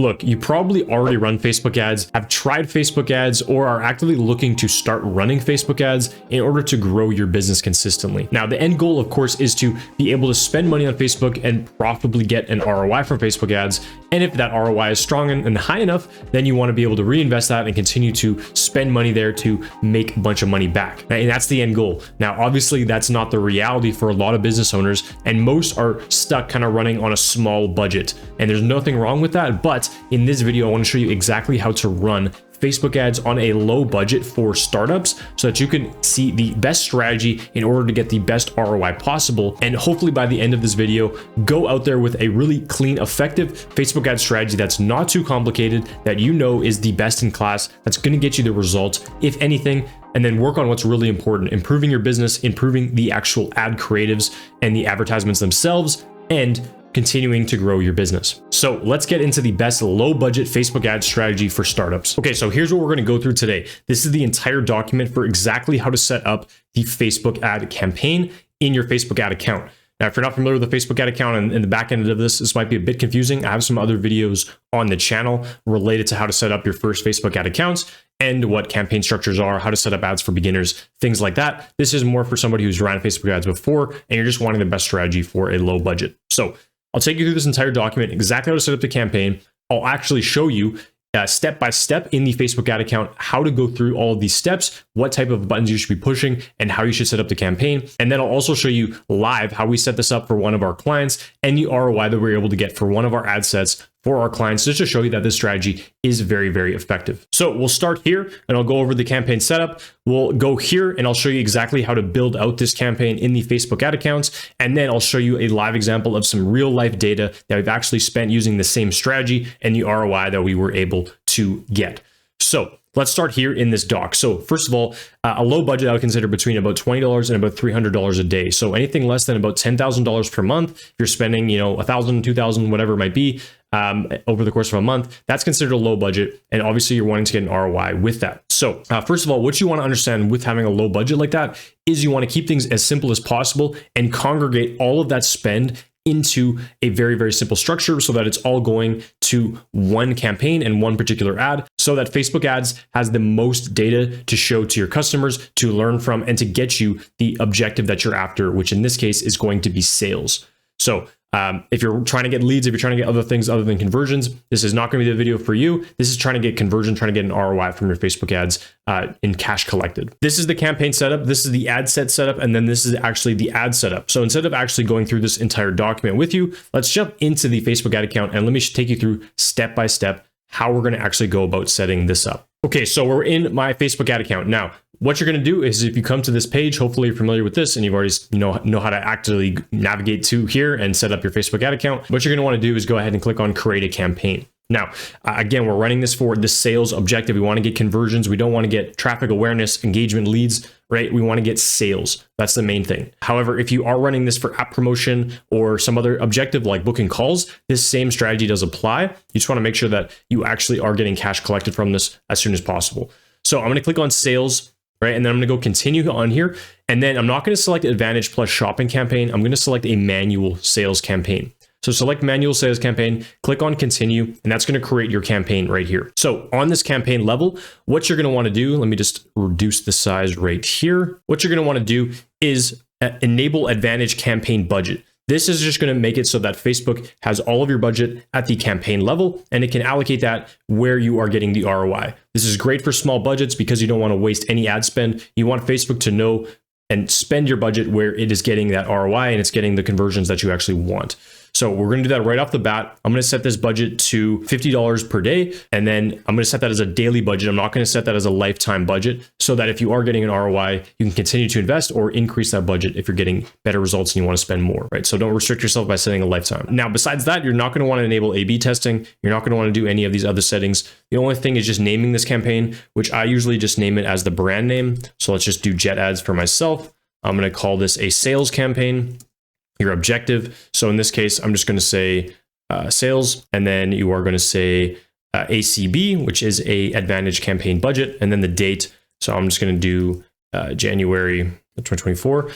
Look, you probably already run Facebook ads, have tried Facebook ads, or are actively looking to start running Facebook ads in order to grow your business consistently. Now, the end goal, of course, is to be able to spend money on Facebook and profitably get an ROI from Facebook ads. And if that ROI is strong and high enough, then you want to be able to reinvest that and continue to spend money there to make a bunch of money back. And that's the end goal. Now, obviously, that's not the reality for a lot of business owners, and most are stuck kind of running on a small budget. And there's nothing wrong with that, but in this video, I want to show you exactly how to run Facebook ads on a low budget for startups so that you can see the best strategy in order to get the best ROI possible. And hopefully by the end of this video, go out there with a really clean, effective Facebook ad strategy that's not too complicated, that you know is the best in class, that's going to get you the results, if anything, and then work on what's really important, improving your business, improving the actual ad creatives and the advertisements themselves, and continuing to grow your business. So let's get into the best low budget Facebook ad strategy for startups. Okay, so here's what we're going to go through today. This is the entire document for exactly how to set up the Facebook ad campaign in your Facebook ad account. Now, if you're not familiar with the Facebook ad account and in the back end of this might be a bit confusing. I have some other videos on the channel related to how to set up your first Facebook ad accounts and what campaign structures are, how to set up ads for beginners, things like that. This is more for somebody who's ran Facebook ads before and you're just wanting the best strategy for a low budget. So I'll take you through this entire document, exactly how to set up the campaign. I'll actually show you step by step in the Facebook ad account how to go through all of these steps, what type of buttons you should be pushing, and how you should set up the campaign. And then I'll also show you live how we set this up for one of our clients and the ROI that we're able to get for one of our ad sets for our clients, just to show you that this strategy is very, very effective. So we'll start here and I'll go over the campaign setup. We'll go here and I'll show you exactly how to build out this campaign in the Facebook ad accounts. And then I'll show you a live example of some real life data that we've actually spent using the same strategy and the ROI that we were able to get. So let's start here in this doc. So first of all, a low budget I would consider between about $20 and about $300 a day. So anything less than about $10,000 per month, if you're spending, $1,000, $2,000, whatever it might be, over the course of a month, that's considered a low budget. And obviously you're wanting to get an ROI with that. So first of all, what you want to understand with having a low budget like that is you want to keep things as simple as possible and congregate all of that spend into a very, very simple structure so that it's all going to one campaign and one particular ad, so that Facebook ads has the most data to show to your customers, to learn from, and to get you the objective that you're after, which in this case is going to be sales. So if you're trying to get leads, if you're trying to get other things other than conversions, this is not going to be the video for you. This is trying to get conversion, trying to get an ROI from your Facebook ads in cash collected. This is the campaign setup. This is the ad set setup. And then this is actually the ad setup. So instead of actually going through this entire document with you, let's jump into the Facebook ad account and let me take you through step by step how we're going to actually go about setting this up. Okay, so we're in my Facebook ad account. Now, what you're going to do is if you come to this page, hopefully you're familiar with this and you've already know how to actually navigate to here and set up your Facebook ad account. What you're going to want to do is go ahead and click on create a campaign. Now, again, we're running this for the sales objective. We want to get conversions. We don't want to get traffic awareness, engagement, leads, right? We want to get sales. That's the main thing. However, if you are running this for app promotion or some other objective like booking calls, this same strategy does apply. You just want to make sure that you actually are getting cash collected from this as soon as possible. So I'm going to click on sales, right? And then I'm going to go continue on here. And then I'm not going to select Advantage Plus shopping campaign. I'm going to select a manual sales campaign. So select manual sales campaign, click on continue, and that's going to create your campaign right here. So on this campaign level, what you're going to want to do, let me just reduce the size right here. What you're going to want to do is enable Advantage campaign budget. This is just going to make it so that Facebook has all of your budget at the campaign level, and it can allocate that where you are getting the ROI. This is great for small budgets because you don't want to waste any ad spend. You want Facebook to know and spend your budget where it is getting that ROI and it's getting the conversions that you actually want. So we're going to do that right off the bat. I'm going to set this budget to $50 per day. And then I'm going to set that as a daily budget. I'm not going to set that as a lifetime budget so that if you are getting an ROI, you can continue to invest or increase that budget if you're getting better results and you want to spend more, right? So don't restrict yourself by setting a lifetime. Now, besides that, you're not going to want to enable A/B testing. You're not going to want to do any of these other settings. The only thing is just naming this campaign, which I usually just name it as the brand name. So let's just do Jet Ads for myself. I'm going to call this a sales campaign. Your objective. So in this case, I'm just going to say sales, and then you are going to say ACB, which is a Advantage campaign budget, and then the date. So I'm just going to do January 2024.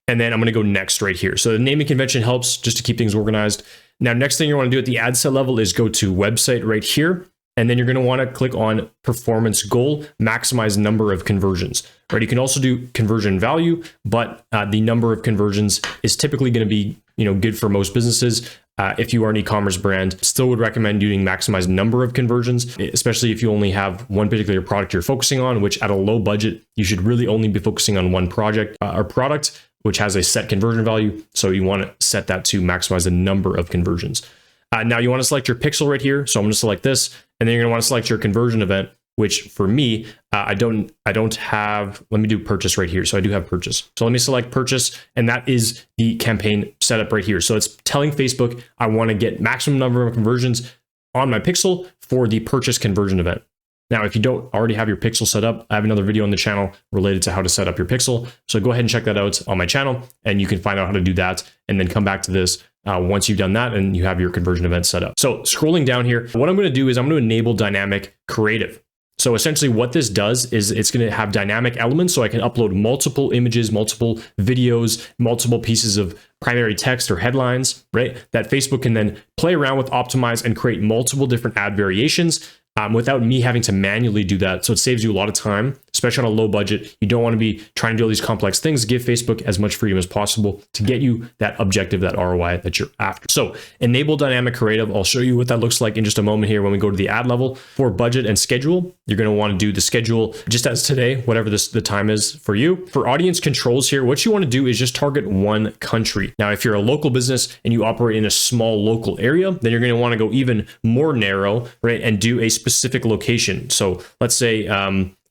And then I'm going to go next right here. So the naming convention helps just to keep things organized. Now, next thing you want to do at the ad set level is go to website right here. And then you're going to want to click on performance goal, maximize number of conversions, right? You can also do conversion value, but the number of conversions is typically going to be, good for most businesses. If you are an e-commerce brand, still would recommend doing maximize number of conversions, especially if you only have one particular product you're focusing on, which at a low budget, you should really only be focusing on one project or product, which has a set conversion value. So you want to set that to maximize the number of conversions. Now you want to select your pixel right here. So I'm going to select this, and then you're going to want to select your conversion event, which for me, I don't have. Let me do purchase right here. So I do have purchase. So let me select purchase, and that is the campaign setup right here. So it's telling Facebook I want to get maximum number of conversions on my pixel for the purchase conversion event. Now, if you don't already have your pixel set up, I have another video on the channel related to how to set up your pixel. So go ahead and check that out on my channel, and you can find out how to do that, and then come back to this once you've done that and you have your conversion event set up. So scrolling down here, what I'm going to do is I'm going to enable dynamic creative. So essentially what this does is it's going to have dynamic elements, so I can upload multiple images, multiple videos, multiple pieces of primary text or headlines, right? That Facebook can then play around with, optimize, and create multiple different ad variations without me having to manually do that. So it saves you a lot of time, especially on a low budget. You don't want to be trying to do all these complex things. Give Facebook as much freedom as possible to get you that objective, that ROI that you're after. So enable dynamic creative. I'll show you what that looks like in just a moment here when we go to the ad level. For budget and schedule, you're going to want to do the schedule just as today, whatever the time is for you. For audience controls here, what you want to do is just target one country. Now, if you're a local business and you operate in a small local area, then you're going to want to go even more narrow, right? And do a specific location. So let's say,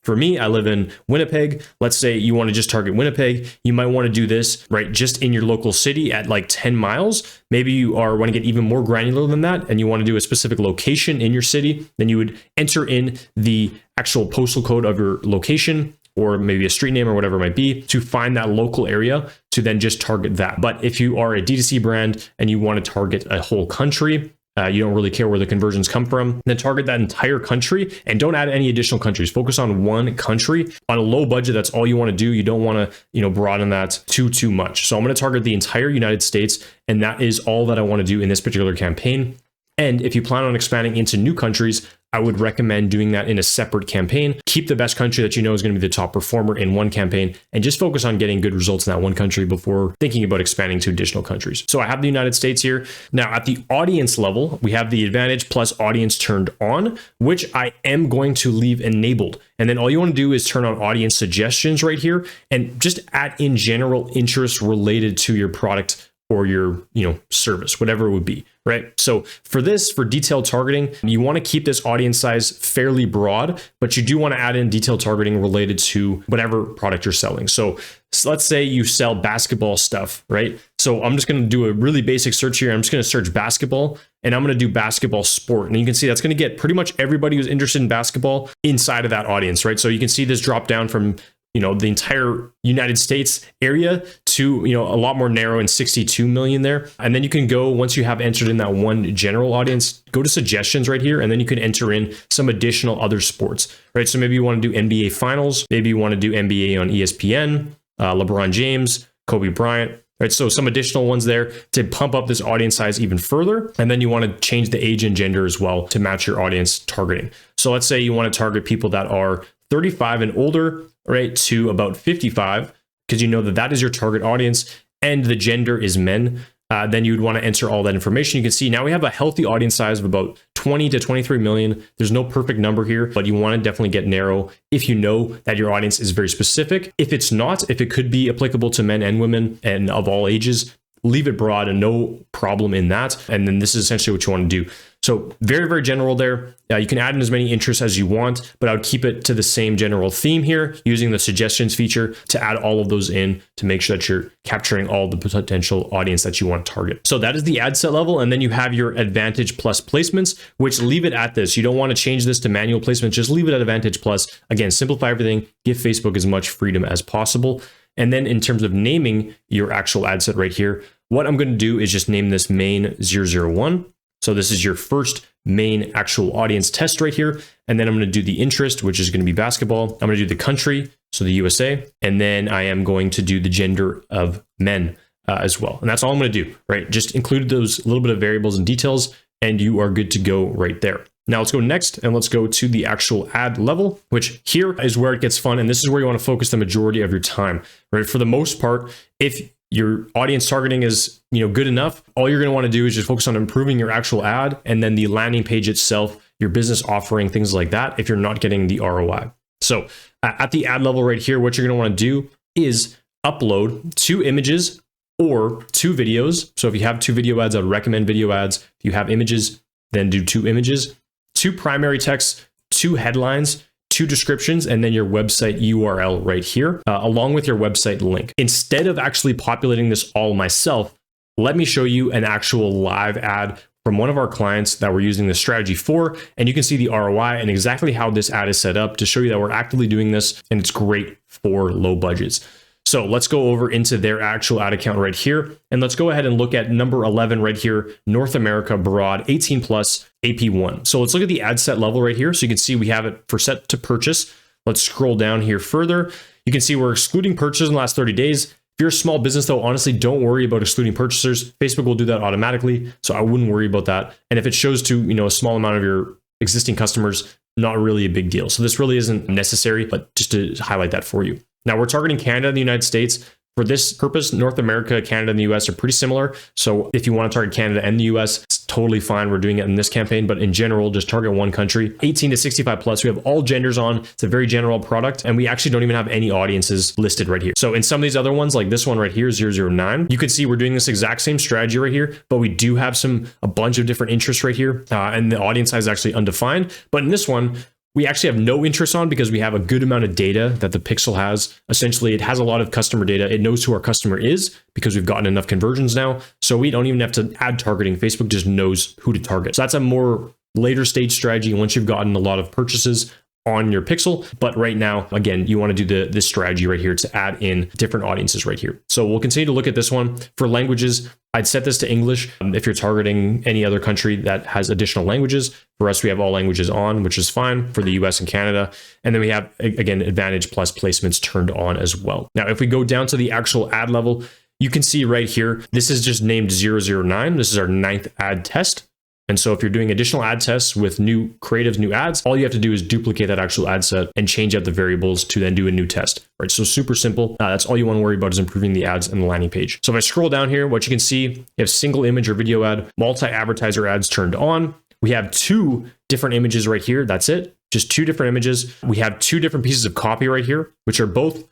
for me, I live in Winnipeg. Let's say you want to just target Winnipeg. You might want to do this, right, just in your local city at like 10 miles. Maybe you want to get even more granular than that, and you want to do a specific location in your city. Then you would enter in the actual postal code of your location, or maybe a street name or whatever it might be, to find that local area to then just target that. But if you are a D2C brand and you want to target a whole country, you don't really care where the conversions come from, then target that entire country and don't add any additional countries. Focus on one country. On a low budget, that's all you want to do. You don't want to, broaden that too much. So I'm going to target the entire United States, and that is all that I want to do in this particular campaign. And if you plan on expanding into new countries, I would recommend doing that in a separate campaign. Keep the best country that you know is going to be the top performer in one campaign, and just focus on getting good results in that one country before thinking about expanding to additional countries. So I have the United States here. Now at the audience level, we have the Advantage Plus audience turned on, which I am going to leave enabled. And then all you want to do is turn on audience suggestions right here and just add in general interest related to your product or your service, whatever it would be, right? So for detailed targeting, you want to keep this audience size fairly broad, but you do want to add in detailed targeting related to whatever product you're selling. So let's say you sell basketball stuff, right? So I'm just going to do a really basic search here. I'm just going to search basketball, and I'm going to do basketball sport. And you can see that's going to get pretty much everybody who's interested in basketball inside of that audience, right? So you can see this drop down from the entire United States area to, a lot more narrow and 62 million there. And then you can go, once you have entered in that one general audience, go to suggestions right here. And then you can enter in some additional other sports, right? So maybe you want to do NBA finals. Maybe you want to do NBA on ESPN, LeBron James, Kobe Bryant, right? So some additional ones there to pump up this audience size even further. And then you want to change the age and gender as well to match your audience targeting. So let's say you want to target people that are 35 and older, right, to about 55, because you know that is your target audience, and the gender is men. Then you'd want to enter all that information. You can see now we have a healthy audience size of about 20 to 23 million. There's no perfect number here, but you want to definitely get narrow if you know that your audience is very specific. If it's not, if it could be applicable to men and women and of all ages, leave it broad and no problem in that. And then this is essentially what you want to do. So very, very general there. You can add in as many interests as you want, but I would keep it to the same general theme here, using the suggestions feature to add all of those in to make sure that you're capturing all the potential audience that you want to target. So that is the ad set level. And then you have your Advantage Plus placements, which leave it at this. You don't want to change this to manual placement. Just leave it at Advantage Plus. Again, simplify everything, give Facebook as much freedom as possible. And then in terms of naming your actual ad set right here, what I'm going to do is just name this main 001. So this is your first main actual audience test right here. And then I'm going to do the interest, which is going to be basketball. I'm going to do the country, so the USA, and then I am going to do the gender of men as well. And that's all I'm going to do, right? Just include those little bit of variables and details, and you are good to go right there. Now let's go next and let's go to the actual ad level, which here is where it gets fun. And this is where you want to focus the majority of your time, right? For the most part, if your audience targeting is, good enough, all you're going to want to do is just focus on improving your actual ad and then the landing page itself, your business offering, things like that, if you're not getting the ROI. So at the ad level right here, what you're going to want to do is upload 2 images or 2 videos. So if you have 2 video ads, I would recommend video ads. If you have images, then do 2 images, 2 primary texts, 2 headlines, 2 descriptions, and then your website URL right here, along with your website link. Instead of actually populating this all myself, let me show you an actual live ad from one of our clients that we're using this strategy for, and you can see the ROI and exactly how this ad is set up to show you that we're actively doing this, and it's great for low budgets. So let's go over into their actual ad account right here. And let's go ahead and look at number 11 right here, North America Broad 18 plus AP1. So let's look at the ad set level right here. So you can see we have it for set to purchase. Let's scroll down here further. You can see we're excluding purchases in the last 30 days. If you're a small business though, honestly, don't worry about excluding purchasers. Facebook will do that automatically. So I wouldn't worry about that. And if it shows to, a small amount of your existing customers, not really a big deal. So this really isn't necessary, but just to highlight that for you. Now we're targeting Canada and the United States. For this purpose, North America, Canada, and the US are pretty similar. So if you want to target Canada and the US, it's totally fine. We're doing it in this campaign, but in general, just target one country. 18 to 65 plus, we have all genders on. It's a very general product, and we actually don't even have any audiences listed right here. So in some of these other ones, like this one right here, 009, you can see we're doing this exact same strategy right here, but we do have a bunch of different interests right here, and the audience size is actually undefined. But in this one, we actually have no interest on because we have a good amount of data that the Pixel has. Essentially, it has a lot of customer data. It knows who our customer is because we've gotten enough conversions now. So we don't even have to add targeting. Facebook just knows who to target. So that's a more later stage strategy once you've gotten a lot of purchases on your Pixel. But right now, again, you want to do this strategy right here to add in different audiences right here. So we'll continue to look at this one. For languages, I'd set this to English. If you're targeting any other country that has additional languages, for us, we have all languages on, which is fine for the US and Canada. And then we have, again, Advantage Plus placements turned on as well. Now, if we go down to the actual ad level, you can see right here, this is just named 009. This is our 9th ad test. And so if you're doing additional ad tests with new creatives, new ads, all you have to do is duplicate that actual ad set and change out the variables to then do a new test, right? So super simple. That's all you want to worry about is improving the ads and the landing page. So if I scroll down here, what you can see, you have single image or video ad, multi-advertiser ads turned on. We have 2 different images right here. That's it. Just 2 different images. We have 2 different pieces of copy right here, which are both,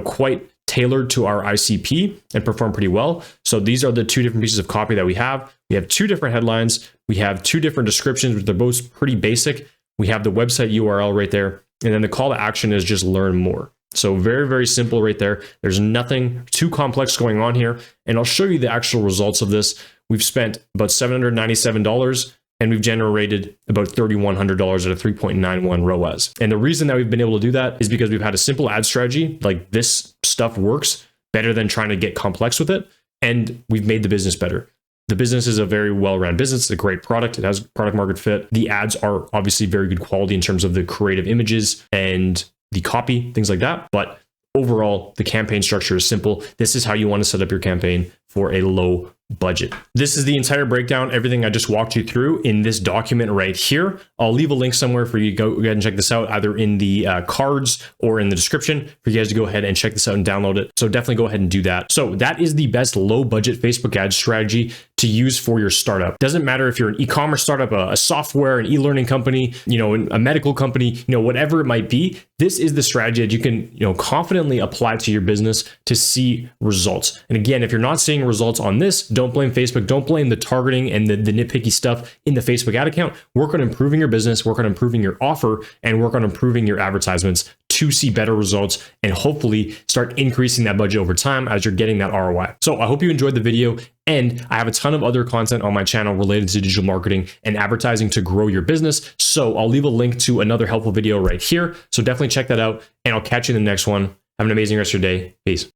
quite tailored to our ICP and perform pretty well. So these are the 2 different pieces of copy that we have. We have 2 different headlines. We have 2 different descriptions, which they're both pretty basic. We have the website URL right there. And then the call to action is just learn more. So very, very simple right there. There's nothing too complex going on here. And I'll show you the actual results of this. We've spent about $797 and we've generated about $3,100 at a 3.91 ROAS. And the reason that we've been able to do that is because we've had a simple ad strategy. Like this stuff works better than trying to get complex with it. And we've made the business better. The business is a very well-run business. It's a great product. It has product market fit. The ads are obviously very good quality in terms of the creative images and the copy, things like that. But overall, the campaign structure is simple. This is how you want to set up your campaign for a low budget. This is the entire breakdown, everything I just walked you through in this document right here. I'll leave a link somewhere for you to go ahead and check this out, either in the cards or in the description for you guys to go ahead and check this out and download it. So definitely go ahead and do that. So that is the best low budget Facebook ad strategy to use for your startup. Doesn't matter if you're an e-commerce startup, a software, an e-learning company, a medical company, whatever it might be. This is the strategy that you can, confidently apply to your business to see results. And again, if you're not seeing results on this, don't blame Facebook. Don't blame the targeting and the nitpicky stuff in the Facebook ad account. Work on improving your business, work on improving your offer, and work on improving your advertisements to see better results and hopefully start increasing that budget over time as you're getting that ROI. So I hope you enjoyed the video, and I have a ton of other content on my channel related to digital marketing and advertising to grow your business. So I'll leave a link to another helpful video right here. So definitely check that out, and I'll catch you in the next one. Have an amazing rest of your day. Peace.